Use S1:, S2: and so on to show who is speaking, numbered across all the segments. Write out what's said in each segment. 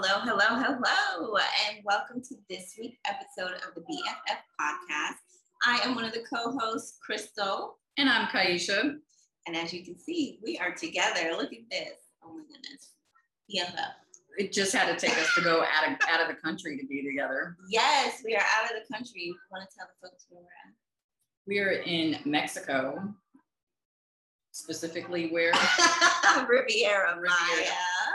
S1: Hello, hello, hello, and welcome to this week's episode of the BFF podcast. I am one of the co-hosts, Crystal.
S2: And I'm Kyeesha.
S1: And as you can see, we are together. Look at this. Oh my goodness. BFF.
S2: It just had to take us to go out of the country to be together.
S1: Yes, we are out of the country. You want to tell the folks where we're at?
S2: We're in Mexico. Specifically where?
S1: Riviera Maya.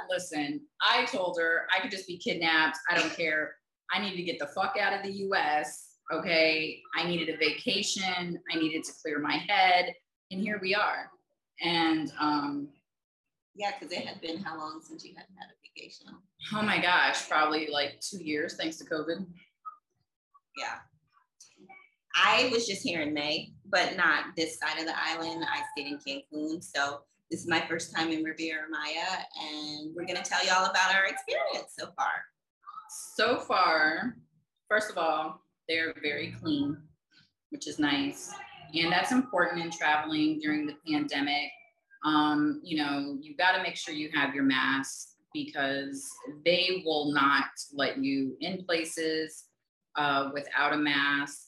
S2: Listen, I told her I could just be kidnapped. I don't care. I need to get the fuck out of the US. Okay. I needed a vacation. I needed to clear my head. And here we are. And
S1: yeah, because it had been how long since you hadn't had a vacation?
S2: Oh my gosh, probably like 2 years thanks to COVID.
S1: Yeah. I was just here in May, but not this side of the island. I stayed in Cancun. So this is my first time in Riviera Maya, and we're going to tell y'all about our experience so far.
S2: So far, first of all, they're very clean, which is nice. And that's important in traveling during the pandemic. You got to make sure you have your mask because they will not let you in places without a mask,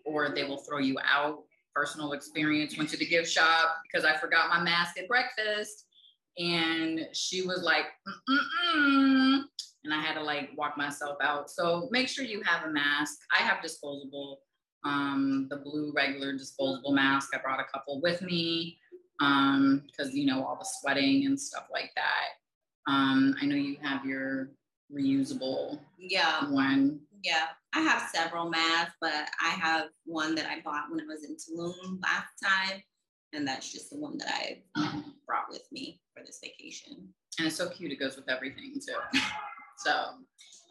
S2: or they will throw you out. Personal experience, went to the gift shop because I forgot my mask at breakfast, and she was like, and I had to like walk myself out. So make sure you have a mask. I have disposable, the blue regular disposable mask. I brought a couple with me because all the sweating and stuff like that. I know you have your reusable one.
S1: Yeah, I have several masks, but I have one that I bought when I was in Tulum last time, and that's just the one that I brought with me for this vacation.
S2: And it's so cute; it goes with everything too. So,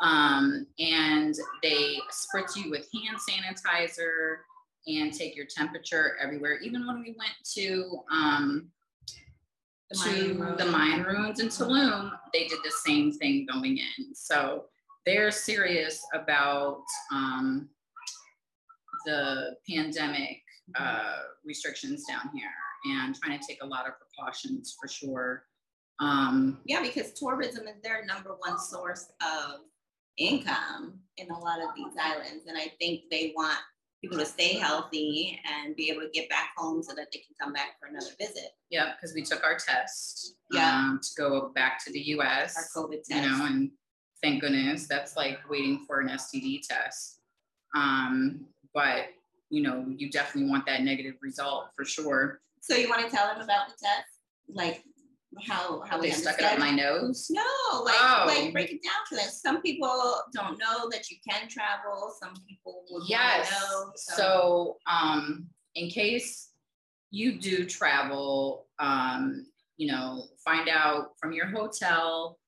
S2: and they spritz you with hand sanitizer and take your temperature everywhere. Even when we went to the Mayan ruins in Tulum, they did the same thing going in. So they're serious about the pandemic restrictions down here and trying to take a lot of precautions for sure.
S1: Yeah, because tourism is their number one source of income in a lot of these islands. And I think they want people to stay healthy and be able to get back home so that they can come back for another visit.
S2: Yeah, because we took our test to go back to the US.
S1: Our COVID test.
S2: And thank goodness that's like waiting for an STD test. But you definitely want that negative result for sure.
S1: So you want to tell them about the test? Like how
S2: they stuck it up my nose?
S1: No, like break it down to them. Some people don't know that you can travel. Some people would know.
S2: So in case you do travel, find out from your hotel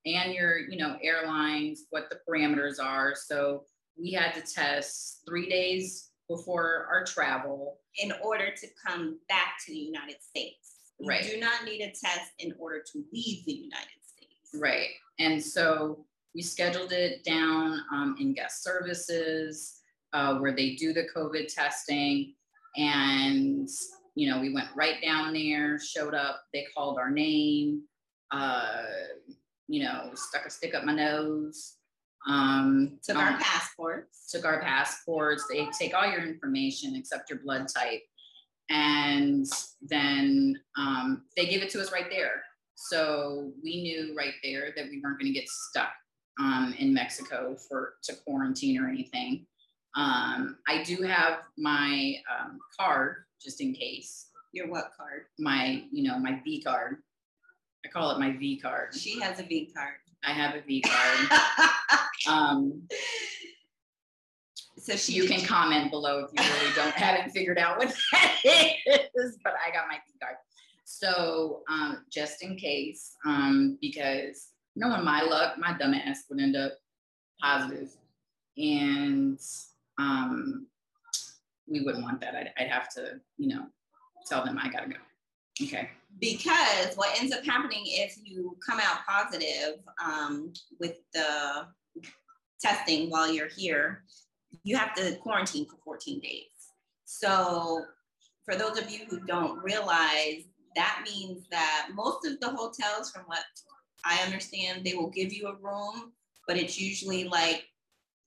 S2: and your airlines what the parameters are. So we had to test 3 days before our travel
S1: in order to come back to the United States.
S2: Right.
S1: You do not need a test in order to leave the United States.
S2: Right. And so we scheduled it down in guest services where they do the COVID testing. And, we went right down there, showed up, they called our name, stuck a stick up my nose.
S1: Took our passports.
S2: They take all your information except your blood type. And then they gave it to us right there. So we knew right there that we weren't going to get stuck in Mexico to quarantine or anything. I do have my card just in case.
S1: Your what card?
S2: My V card. I call it my V card.
S1: She has a V card.
S2: I have a V card. So you can comment below if you really haven't figured out what that is, but I got my V card. So just in case, because knowing my luck, my dumb ass would end up positive, and we wouldn't want that. I'd have to, tell them I gotta go. Okay.
S1: Because what ends up happening if you come out positive with the testing while you're here, you have to quarantine for 14 days. So for those of you who don't realize, that means that most of the hotels, from what I understand they will give you a room, but it's usually like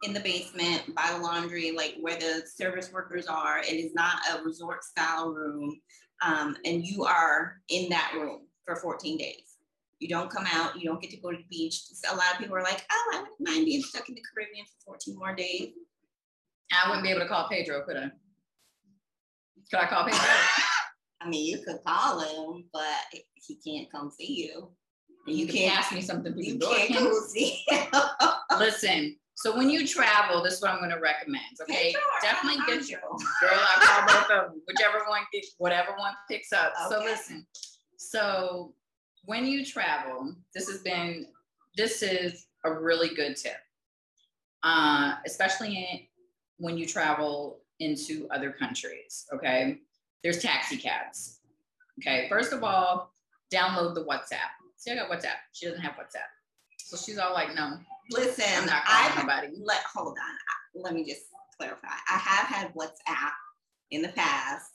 S1: in the basement by the laundry, like where the service workers are. It is not a resort style room. And you are in that room for 14 days. You don't come out, you don't get to go to the beach. So a lot of people are like, oh, I wouldn't mind being stuck in the Caribbean for 14 more days.
S2: I wouldn't be able to call Pedro, could I? Could I call Pedro?
S1: I mean, you could call him, but he can't come see you. And
S2: you can't ask me something.
S1: You can't go see him.
S2: Listen. So when you travel, this is what I'm going to recommend. Okay, definitely get your girl. I call both of them, whatever one picks up. Okay. So listen. So when you travel, this is a really good tip, especially when you travel into other countries. Okay, there's taxi cabs. Okay, first of all, download the WhatsApp. See, I got WhatsApp. She doesn't have WhatsApp, so she's all like, no.
S1: Listen,
S2: I'm not calling nobody.
S1: Hold on. Let me just clarify. I have had WhatsApp in the past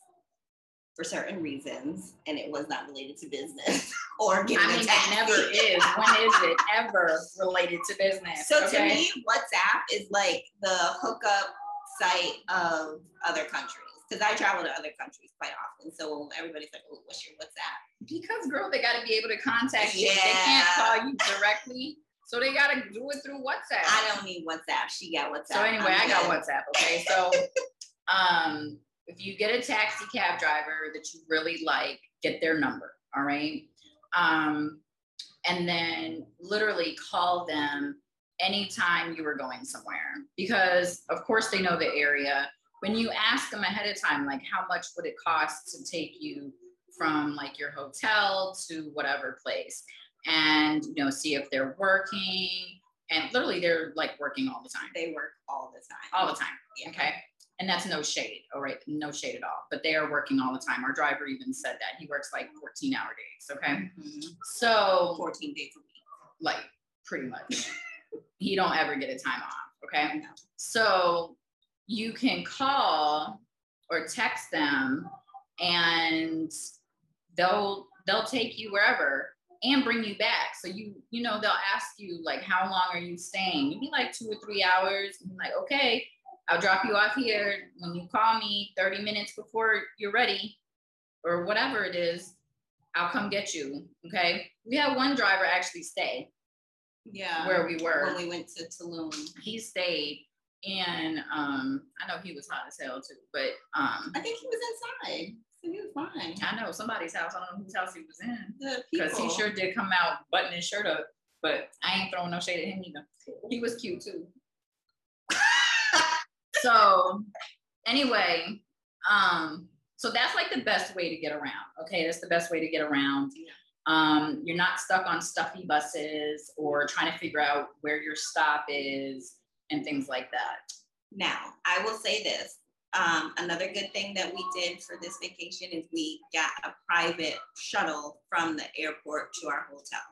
S1: for certain reasons, and it was not related to business or getting a taxi.
S2: It never is. When is it ever related to business?
S1: So to me, WhatsApp is like the hookup site of other countries. Because I travel to other countries quite often. So everybody's like, oh, what's your WhatsApp?
S2: Because, girl, they got to be able to contact you. They can't call you directly. So they got to do it through WhatsApp.
S1: I don't need WhatsApp. She got WhatsApp.
S2: So anyway, I got WhatsApp. Okay. So if you get a taxi cab driver that you really like, get their number. All right. And then literally call them anytime you were going somewhere, because of course they know the area. When you ask them ahead of time, like how much would it cost to take you from like your hotel to whatever place, and see if they're working. And literally they're like working all the time.
S1: They work all the time.
S2: All the time. Yeah. Okay. And that's no shade. All right. No shade at all. But they are working all the time. Our driver even said that. He works like 14-hour days. Okay. Mm-hmm. So
S1: 14 days a week.
S2: Like pretty much. He don't ever get a time off. Okay.
S1: No.
S2: So you can call or text them and they'll take you wherever and bring you back. So they'll ask you like, how long are you staying? You'd be like 2 or 3 hours. And like, okay, I'll drop you off here. When you call me 30 minutes before you're ready or whatever it is, I'll come get you. Okay. We had one driver actually stay.
S1: Yeah.
S2: Where we were.
S1: When we went to Tulum.
S2: He stayed. And I know he was hot as hell too, but
S1: I think he was inside. So he was fine.
S2: I know somebody's house. I don't know whose house he was in. Because he sure did come out buttoning his shirt up, but I ain't throwing no shade at him either. He was cute too. So anyway, so that's like the best way to get around. Okay, that's the best way to get around. You're not stuck on stuffy buses or trying to figure out where your stop is and things like that.
S1: Now, I will say this. Another good thing that we did for this vacation is we got a private shuttle from the airport to our hotel.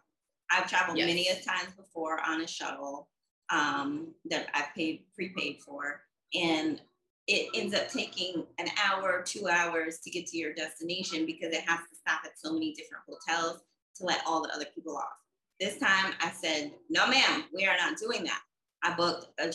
S1: I've traveled many a times before on a shuttle that I've prepaid for, and it ends up taking an hour, 2 hours to get to your destination because it has to stop at so many different hotels to let all the other people off. This time I said, no, ma'am, we are not doing that. I booked a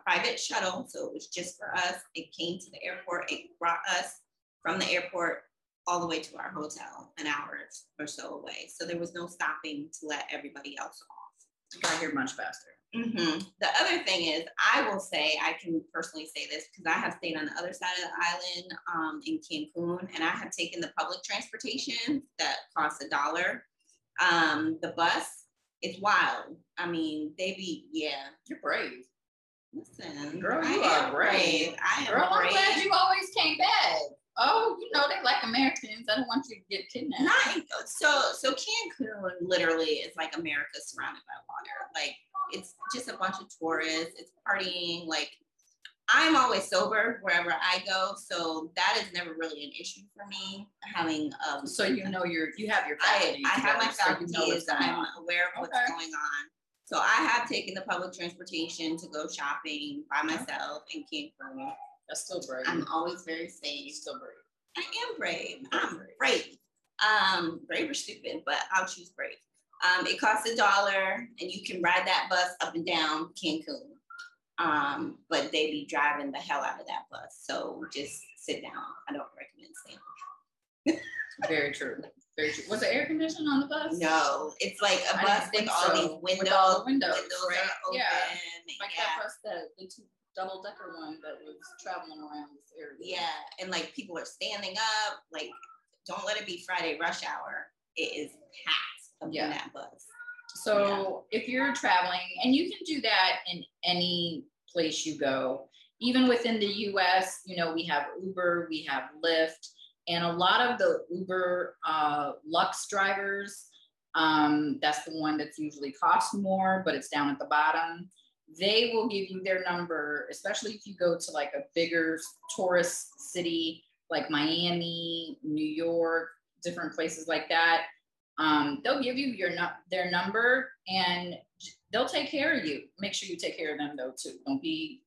S1: private shuttle, so it was just for us. It came to the airport. It brought us from the airport all the way to our hotel, an hour or so away. So there was no stopping to let everybody else off.
S2: You got here much faster.
S1: Mm-hmm. The other thing is, I will say, I can personally say this because I have stayed on the other side of the island in Cancun, and I have taken the public transportation that costs $1. The bus, it's wild. I mean,
S2: You're brave.
S1: Listen,
S2: girl, you are brave.
S1: I am
S2: girl, I'm
S1: brave.
S2: glad you always came back. Oh, they like Americans. I don't want you to get kidnapped.
S1: So Cancun literally is like America surrounded by water. Like, it's just a bunch of tourists. It's partying. Like, I'm always sober wherever I go, so that is never really an issue for me. Having
S2: so you have your faculties.
S1: I have my faculties. I'm aware of what's going on. So I have taken the public transportation to go shopping by myself in Cancun.
S2: That's still brave.
S1: I'm always very safe.
S2: Still brave.
S1: I am brave. I'm brave. Brave or stupid, but I'll choose brave. It costs $1 and you can ride that bus up and down Cancun. But they be driving the hell out of that bus. So just sit down. I don't recommend staying.
S2: Very true. Very true. Was it air conditioned on the bus?
S1: No, it's like a bus with all these windows.
S2: With all the windows,
S1: right?
S2: are open.
S1: Yeah.
S2: Like that bus, the two double-decker one that was traveling around this area.
S1: Yeah, and like people are standing up. Like, don't let it be Friday rush hour. It is packed up in that bus.
S2: So if you're traveling, and you can do that in any place you go, even within the US, you know, we have Uber, we have Lyft, and a lot of the Uber Lux drivers, that's the one that's usually costs more, but it's down at the bottom. They will give you their number, especially if you go to like a bigger tourist city like Miami, New York, different places like that. They'll give you their number and they'll take care of you. Make sure you take care of them though too. Don't be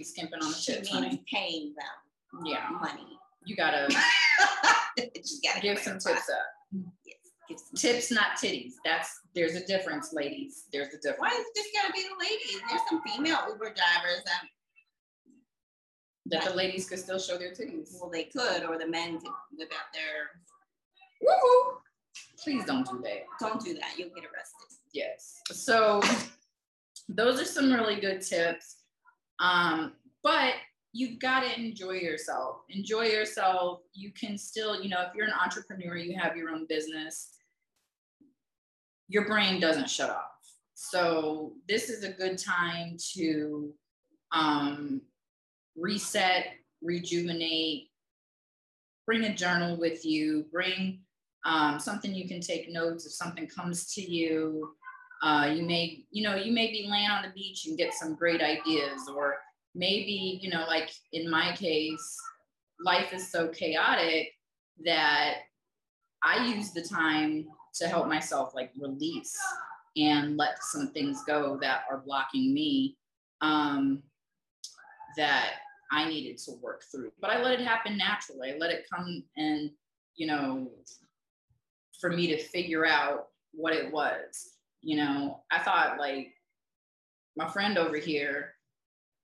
S2: skimping on the tips.
S1: She means paying them.
S2: Yeah,
S1: money.
S2: You gotta give some tips up.
S1: Yes, give some
S2: tips, not titties. There's a difference, ladies. There's a difference.
S1: Why is it just gotta be the ladies? There's some female Uber drivers
S2: that the ladies could still show their titties.
S1: Well, they could, or the men could whip out their
S2: woo-hoo. Please don't do that.
S1: Don't do that. You'll get arrested.
S2: Yes. So those are some really good tips. But you've got to enjoy yourself. Enjoy yourself. You can still, you know, if you're an entrepreneur, you have your own business, your brain doesn't shut off. So this is a good time to reset, rejuvenate, bring a journal with you, bring something you can take notes if something comes to you. You may be laying on the beach and get some great ideas, or maybe, you know, like in my case, life is so chaotic that I use the time to help myself like release and let some things go that are blocking me, that I needed to work through. But I let it happen naturally. I let it come and, you know, for me to figure out what it was. You know, I thought like my friend over here,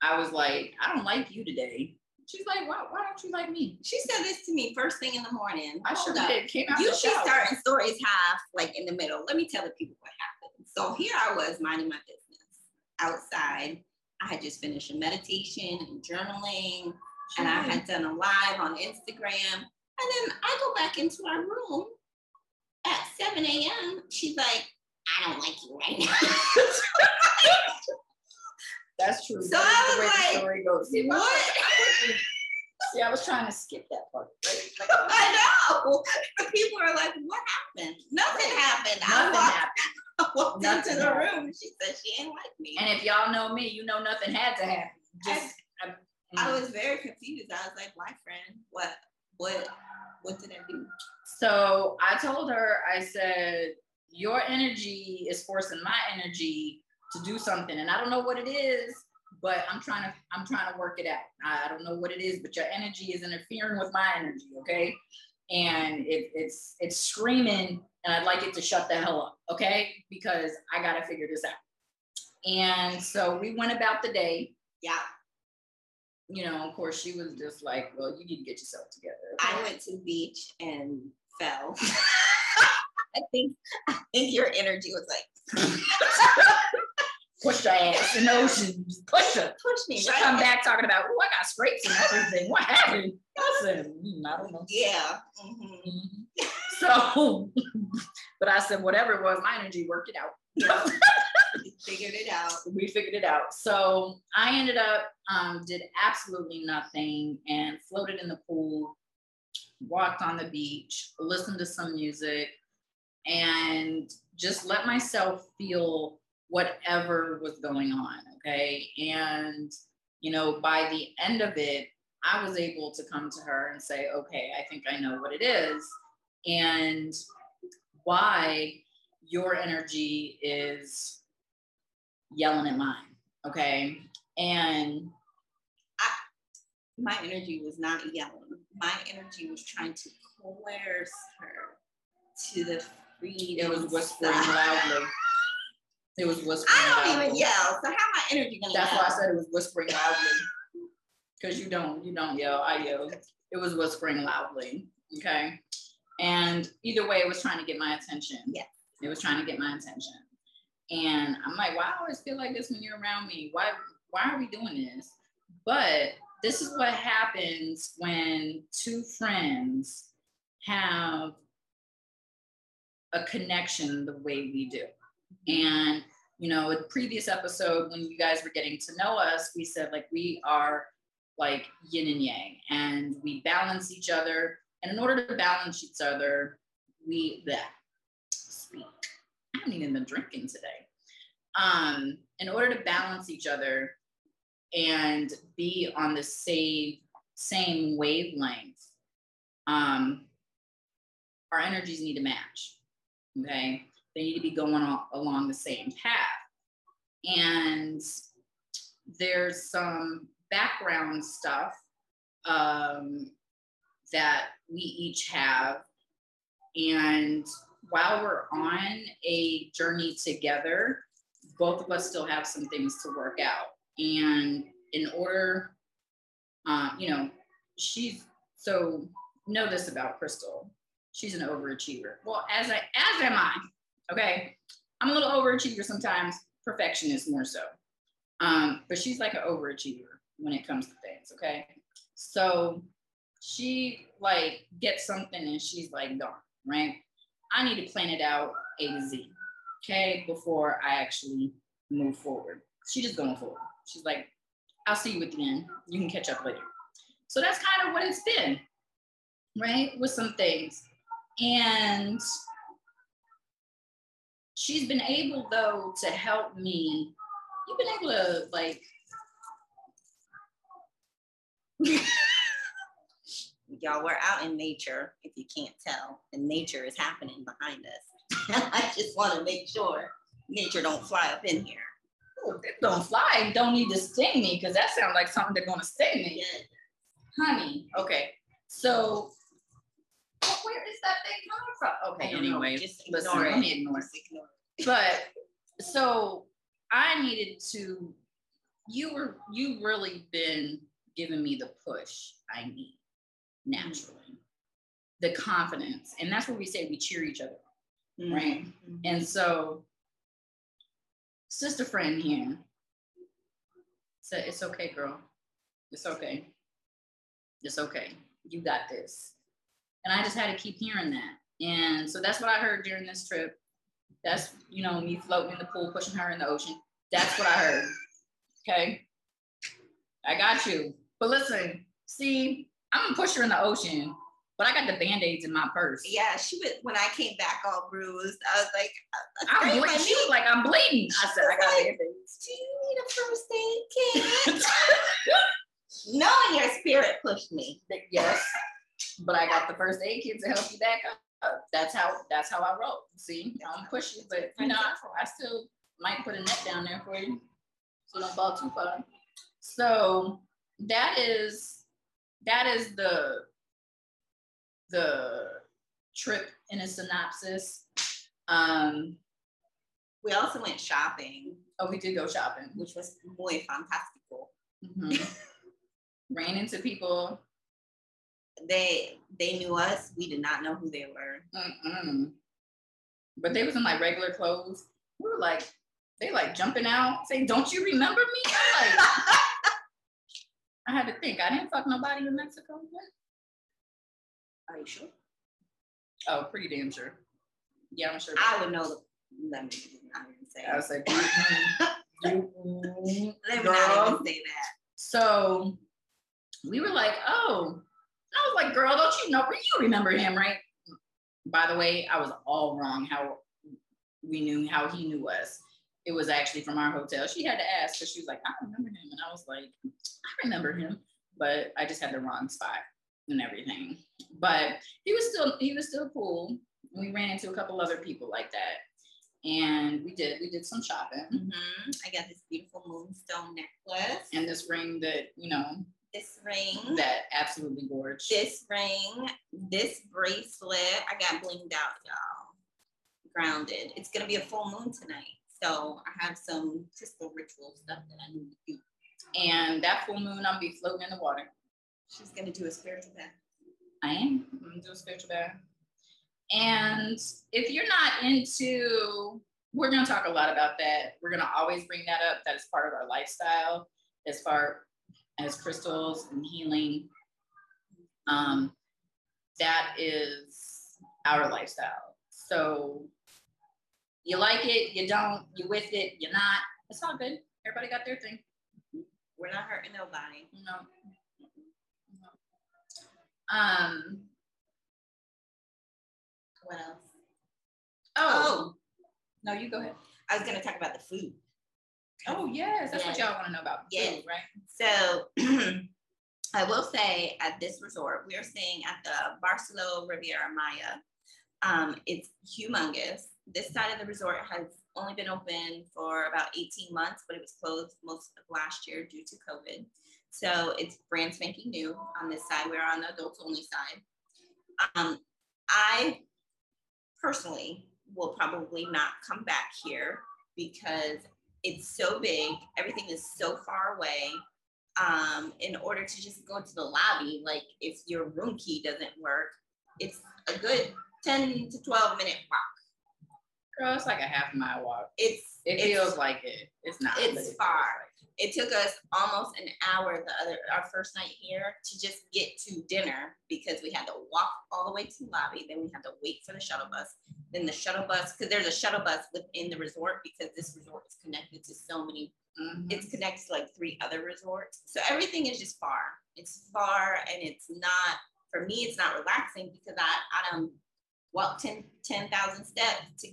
S2: I was like, I don't like you today. She's like, why don't you like me?
S1: She said this to me first thing in the morning.
S2: I sure did. Came out
S1: you should start in stories half, like in the middle. Let me tell the people what happened. So here I was minding my business outside. I had just finished a meditation and journaling, and I had done a live on Instagram. And then I go back into our room at 7 a.m. She's like, I don't like you right now.
S2: That's true.
S1: So
S2: that's
S1: I was like,
S2: the story goes. See,
S1: what?
S2: I was trying to skip that part. Right? Like,
S1: I know. People are like, what happened? Nothing happened. I walked into the room and she said she ain't like me.
S2: And if y'all know me, you know nothing had to happen.
S1: I was very confused. I was like, why, friend? What did I do?
S2: So I told her, I said, your energy is forcing my energy to do something. And I don't know what it is, but I'm trying to work it out. I don't know what it is, but your energy is interfering with my energy, okay? And it's screaming, and I'd like it to shut the hell up, okay? Because I got to figure this out. And so we went about the day.
S1: Yeah.
S2: You know, of course, she was just like, well, you need to get yourself together. Okay?
S1: I went to the beach and fell. I think your energy was like,
S2: push your ass in the ocean. Push me. She come back talking about, oh, I got scrapes and everything. What happened? I said, I don't know.
S1: Yeah. Mm-hmm.
S2: So, but I said, whatever it was, my energy worked it out.
S1: Yeah. Figured it out.
S2: We figured it out. So I ended up, did absolutely nothing and floated in the pool, walked on the beach, listened to some music, and just let myself feel whatever was going on, okay? And, you know, by the end of it, I was able to come to her and say, okay, I think I know what it is and why your energy is yelling at mine, okay? And
S1: my energy was not yelling. My energy was trying to coerce her to the
S2: It was whispering loudly. It was whispering
S1: I don't
S2: loudly.
S1: even yell. So how my energy gonna
S2: That's
S1: yell?
S2: why I said it was whispering loudly. Because you don't yell. I yell. It was whispering loudly. Okay. And either way, it was trying to get my attention.
S1: Yeah.
S2: It was trying to get my attention. And I'm like, why I always feel like this when you're around me? Why are we doing this? But this is what happens when two friends have a connection the way we do. And, you know, in the previous episode, when you guys were getting to know us, we said like we are like yin and yang, and we balance each other. And in order to balance each other, speak. I haven't even been drinking today. In order to balance each other and be on the same wavelength, our energies need to match. Okay, they need to be going along the same path. And there's some background stuff that we each have. And while we're on a journey together, both of us still have some things to work out. And in order, you know, know this about Crystal. She's an overachiever. Well, as am I, okay? I'm a little overachiever sometimes, perfectionist more so. But she's like an overachiever when it comes to things, okay? So she like gets something and she's like, darn, right? I need to plan it out A to Z, okay? Before I actually move forward. She's just going forward. She's like, I'll see you at the end. You can catch up later. So that's kind of what it's been, right? With some things. And she's been able, though, to help me. You've been able to, like,
S1: y'all, we're out in nature, if you can't tell, and nature is happening behind us. I just want to make sure nature don't fly up in here.
S2: Oh, if it don't fly, don't need to sting me, because that sounds like something they're going to sting me.
S1: Yeah.
S2: Honey, okay. So where is that thing coming from? Okay, anyway,
S1: just
S2: listen, let me ignore it. But so I needed to, you've really been giving me the push I need naturally, the confidence. And that's where we say we cheer each other on, right? Mm-hmm. And so sister friend here said, it's okay, girl. It's okay. It's okay. You got this. And I just had to keep hearing that. And so that's what I heard during this trip. That's, you know, me floating in the pool, pushing her in the ocean. That's what I heard. Okay. I got you. But listen, see, I'm gonna push her in the ocean, but I got the Band-Aids in my purse.
S1: Yeah, she was, when I came back all bruised, I was like,
S2: I'm bleeding. She was like, I'm bleeding. I said, I got Band-Aids.
S1: Do you need a first aid kit? Knowing your spirit pushed me.
S2: Yes. But I got the first aid kit to help you back up. That's how I roll. See, I'm pushing, but you know, I still might put a net down there for you, so don't fall too far. So that is the trip in a synopsis.
S1: We also went shopping.
S2: Oh, we did go shopping,
S1: which was muy fantastico.
S2: Mm-hmm. Ran into people.
S1: They knew us. We did not know who they were.
S2: Mm-mm. But they was in like regular clothes. We were like, they like jumping out, saying, "Don't you remember me?" I'm like, I had to think. I didn't fuck nobody in Mexico.
S1: Are you sure?
S2: Oh, pretty damn sure. Yeah, I'm sure.
S1: I would know. Let me not even say.
S2: I was like,
S1: let me not even say that.
S2: So we were like, oh. I was like, girl, don't you know? You remember him, right? By the way, I was all wrong how we knew how he knew us. It was actually from our hotel. She had to ask because she was like, I remember him. And I was like, I remember him, but I just had the wrong spot and everything. But he was still cool. We ran into a couple other people like that. And we did some shopping.
S1: Mm-hmm. I got this beautiful moonstone necklace.
S2: And this ring that, you know,
S1: this ring.
S2: That absolutely gorgeous.
S1: This ring, this bracelet. I got blinged out, y'all. grounded. It's going to be a full moon tonight. So I have some crystal ritual stuff that I need to do.
S2: And that full moon, I'll be floating in the water.
S1: She's going to do a spiritual bath.
S2: I am. I'm going to do a spiritual bath. And if you're not into, we're going to talk a lot about that. We're going to always bring that up. That is part of our lifestyle as far as crystals and healing. That is our lifestyle. So you like it, you don't, you with it, you're not. It's all good. Everybody got their thing.
S1: We're not hurting nobody.
S2: No.
S1: What else?
S2: Oh. No, you go ahead.
S1: I was going to talk about the food.
S2: Oh, yes. That's what y'all want to know about food, right?
S1: So I will say at this resort, we are staying at the Barcelona Riviera Maya. It's humongous. This side of the resort has only been open for about 18 months, but it was closed most of last year due to COVID. So it's brand spanking new on this side. We're on the adults only side. I personally will probably not come back here because it's so big. Everything is so far away. In order to just go to the lobby, like if your room key doesn't work, it's a good 10 to 12 minute walk.
S2: Girl, it's like a half-mile walk. It
S1: It's
S2: feels like it. It's not.
S1: It's far. It took us almost an hour our first night here to just get to dinner because we had to walk all the way to the lobby. Then we had to wait for the shuttle bus. Then the shuttle bus, because there's a shuttle bus within the resort because this resort is connected to so many. It's connected to like 3 other resorts. So everything is just far. It's far and it's not, for me, it's not relaxing because I don't walk 10,000 steps to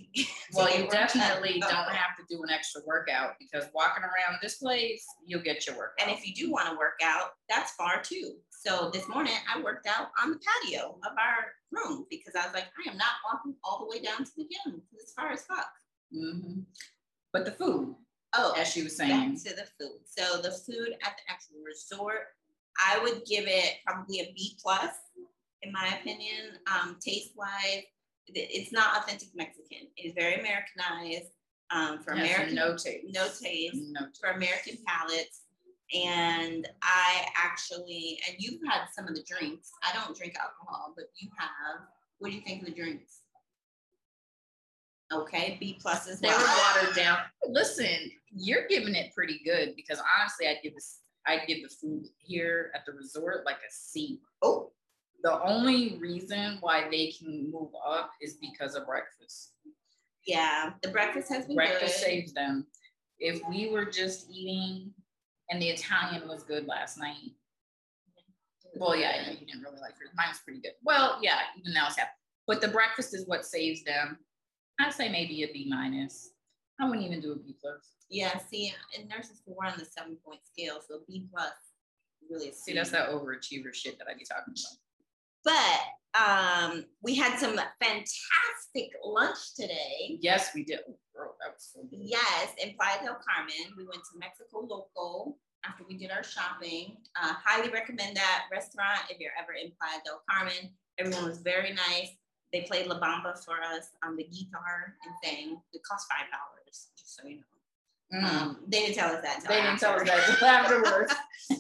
S2: well, you definitely don't have to do an extra workout because walking around this place, you'll get your workout.
S1: And if you do want to work out, that's far too. So this morning I worked out on the patio of our room because I was like, I am not walking all the way down to the gym because it's far as fuck.
S2: But the food, as she was saying.
S1: Back to the food. So the food at the actual resort, I would give it probably a B+, in my opinion. Taste wise, it's not authentic Mexican. It's very Americanized. For American,
S2: no taste.
S1: No taste. For American palates. And I actually, and you've had some of the drinks. I don't drink alcohol, but you have. What do you think of the drinks? Okay, B+ as well.
S2: They were watered down. Listen, you're giving it pretty good because honestly, I'd give the food here at the resort like a C.
S1: Oh.
S2: The only reason why they can move up is because of breakfast.
S1: Yeah, the breakfast has been
S2: breakfast
S1: good.
S2: Saves them. If we were just eating, and the Italian was good last night. Well, yeah, I know you didn't really like yours. Mine was pretty good. Well, yeah, even now it's half. But the breakfast is what saves them. I'd say maybe a B-. I wouldn't even do a B+.
S1: Yeah, see, in nursing school, we're on the 7-point scale, so B+ really is.
S2: See, that's that overachiever shit that I be talking about.
S1: But we had some fantastic lunch today.
S2: Yes, we did. Oh, girl, that was so good.
S1: Yes, in Playa del Carmen. We went to Mexico Loco after we did our shopping. Highly recommend that restaurant if you're ever in Playa del Carmen. Everyone was very nice. They played La Bamba for us on the guitar and sang. It cost $5, just so you know. They didn't tell us that.
S2: They didn't tell us that until afterwards.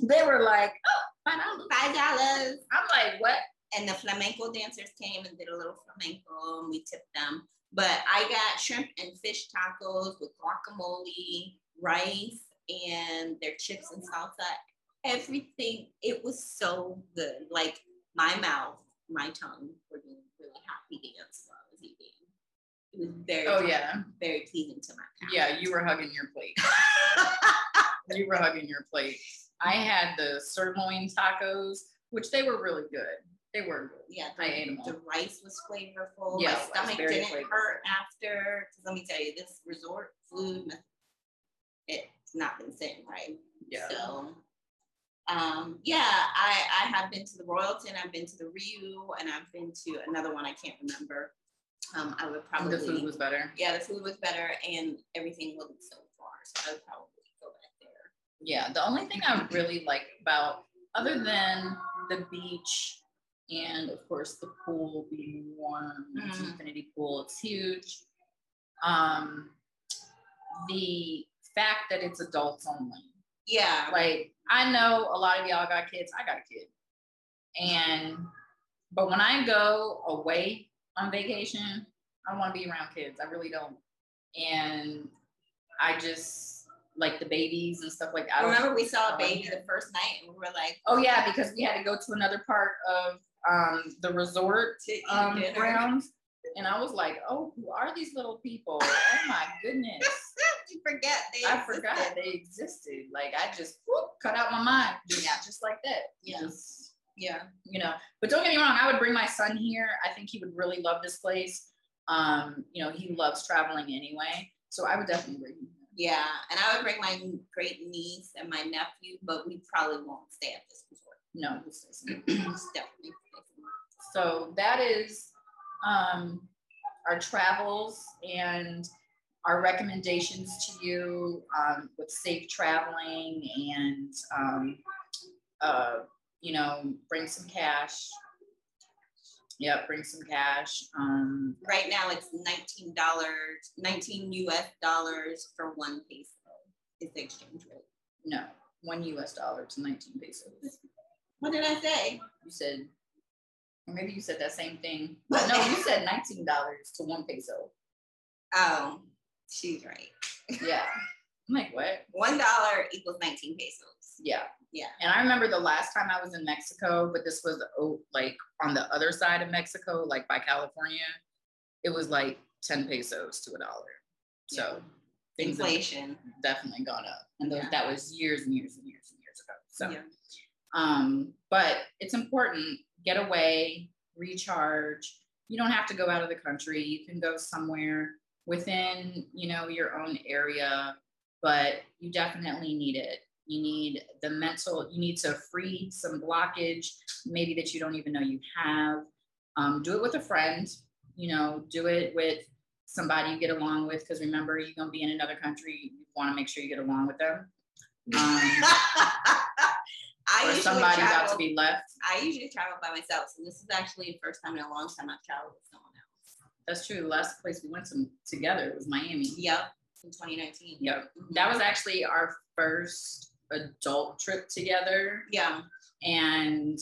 S2: They were like, oh, $5.
S1: $5.
S2: I'm like, what?
S1: And the flamenco dancers came and did a little flamenco and we tipped them. But I got shrimp and fish tacos with guacamole, rice, and their chips and salsa. Everything, it was so good. Like my mouth, my tongue were doing really happy dance while I was eating. It was very, very pleasing to my palate.
S2: Yeah, you were hugging your plate. You were hugging your plate. I had the sirloin tacos, which they were really good. They were good.
S1: Yeah,
S2: I ate them all.
S1: The rice was flavorful.
S2: Yeah,
S1: my stomach didn't hurt after. Because let me tell you, this resort food, it's not been sitting right.
S2: Yeah.
S1: So, I have been to the Royalton, I've been to the Ryu, and I've been to another one I can't remember. I would probably.
S2: The food was better.
S1: Yeah, the food was better, and everything wasn't so far, so I would probably go back there.
S2: Yeah, the only thing I really like about, other than the beach and of course the pool being warm, it's an infinity pool, it's huge. the fact that it's adults only.
S1: Yeah.
S2: Like, I know a lot of y'all got kids. I got a kid. But when I go away on vacation, I don't want to be around kids. I really don't. And I just like the babies and stuff like that.
S1: Remember we saw a baby the first night and we were like,
S2: oh yeah, because we had to go to another part of the resort grounds. And I was like, oh, who are these little people? Oh my goodness.
S1: You forget
S2: I forgot they existed. Like I just cut out my mind. Just like that.
S1: Yeah.
S2: Yeah. You know, but don't get me wrong, I would bring my son here. I think he would really love this place. You know, he loves traveling anyway. So I would definitely bring him.
S1: Yeah. And I would bring my great niece and my nephew, but we probably won't stay at this resort.
S2: No, we'll stay somewhere.
S1: Definitely.
S2: So that is our travels and our recommendations to you with safe traveling and you know, bring some cash. Yeah, bring some cash.
S1: Right now it's $19 US for 1 peso is the exchange rate.
S2: No, $1 US to 19 pesos.
S1: What did I say?
S2: You said, or maybe you said that same thing. But no, you said $19 to 1 peso.
S1: Oh, she's right.
S2: Yeah. I'm like, what?
S1: $1 equals 19 pesos.
S2: Yeah.
S1: Yeah.
S2: And I remember the last time I was in Mexico, but this was like on the other side of Mexico, like by California, it was like 10 pesos to $1. So things
S1: inflation
S2: have definitely gone up. And that was years and years and years and years ago. So, but it's important, get away, recharge. You don't have to go out of the country. You can go somewhere within, you know, your own area, but you definitely need it. You need the mental, you need to free some blockage, maybe that you don't even know you have. Do it with a friend, you know, do it with somebody you get along with, because remember, you're going to be in another country. You want to make sure you get along with them. Or somebody got to be left.
S1: I usually travel by myself. So this is actually the first time in a long time I've traveled with someone else.
S2: That's true. The last place we went together was Miami.
S1: Yep. In 2019.
S2: Yep. Mm-hmm. That was actually our first adult trip together.
S1: Yeah.
S2: And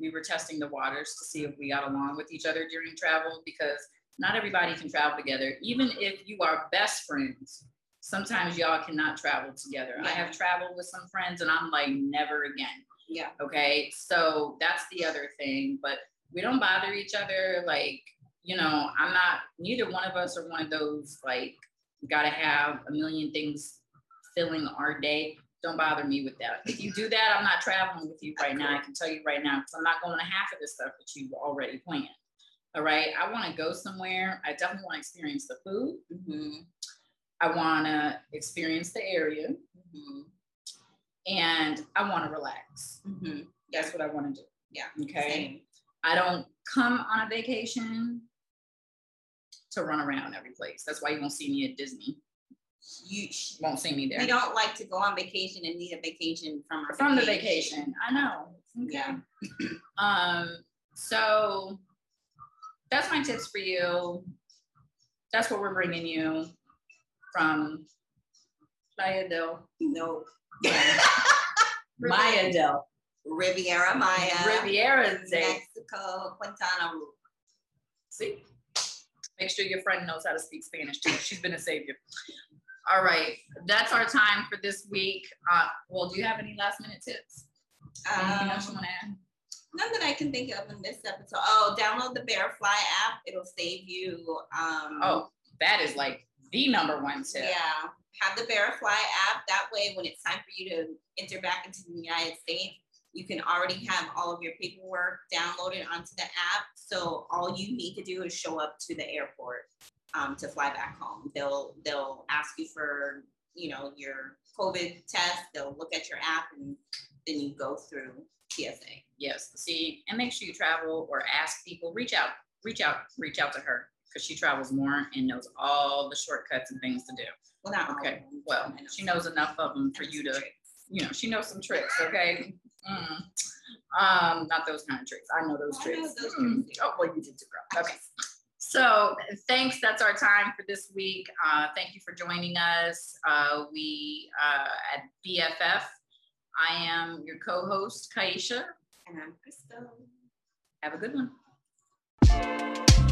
S2: we were testing the waters to see if we got along with each other during travel, because not everybody can travel together. Even if you are best friends, sometimes y'all cannot travel together. Yeah. I have traveled with some friends and I'm like, never again.
S1: Yeah.
S2: Okay. So that's the other thing, but we don't bother each other. Like, you know, neither one of us are one of those, like, gotta have a million things filling our day. Don't bother me with that. If you do that, I'm not traveling with you right now. I can tell you right now, because I'm not going to half of the stuff that you've already planned. All right. I want to go somewhere. I definitely want to experience the food. Mm-hmm. I want to experience the area. Mm-hmm. And I want to relax. Mm-hmm. That's what I want to do.
S1: Yeah.
S2: Okay.
S1: Same.
S2: I don't come on a vacation to run around every place. That's why you won't see me at Disney. You won't see me there.
S1: We don't like to go on vacation and need a vacation from
S2: the vacation. I know. Okay. Yeah. So that's my tips for you. That's what we're bringing you from Playa del.
S1: No.
S2: Maya del.
S1: Riviera Maya.
S2: Riviera del.
S1: Mexico, Quintana Roo.
S2: See? Make sure your friend knows how to speak Spanish too. She's been a savior. All right, that's our time for this week. Well, do you have any last minute tips? Anything else you want to add?
S1: None that I can think of in this episode. Oh, download the Bearfly app. It'll save you.
S2: Oh, that is like the #1 tip.
S1: Yeah, have the Bearfly app. That way, when it's time for you to enter back into the United States, you can already have all of your paperwork downloaded onto the app. So all you need to do is show up to the airport to fly back home. They'll ask you for, you know, your COVID test. They'll look at your app and then you go through TSA.
S2: Yes. See, and make sure you travel or ask people. Reach out to her, because she travels more and knows all the shortcuts and things to do.
S1: Well, not
S2: okay. Well, she knows enough of them for you to, you know, she knows some tricks. Okay. Not those kind of tricks. I know those tricks.
S1: Know those tricks.
S2: Oh, well, you did too, girl. Okay. So thanks. That's our time for this week. Thank you for joining us. We at BFF. I am your co-host, Kyeesha.
S1: And I'm Crystal.
S2: Have a good one.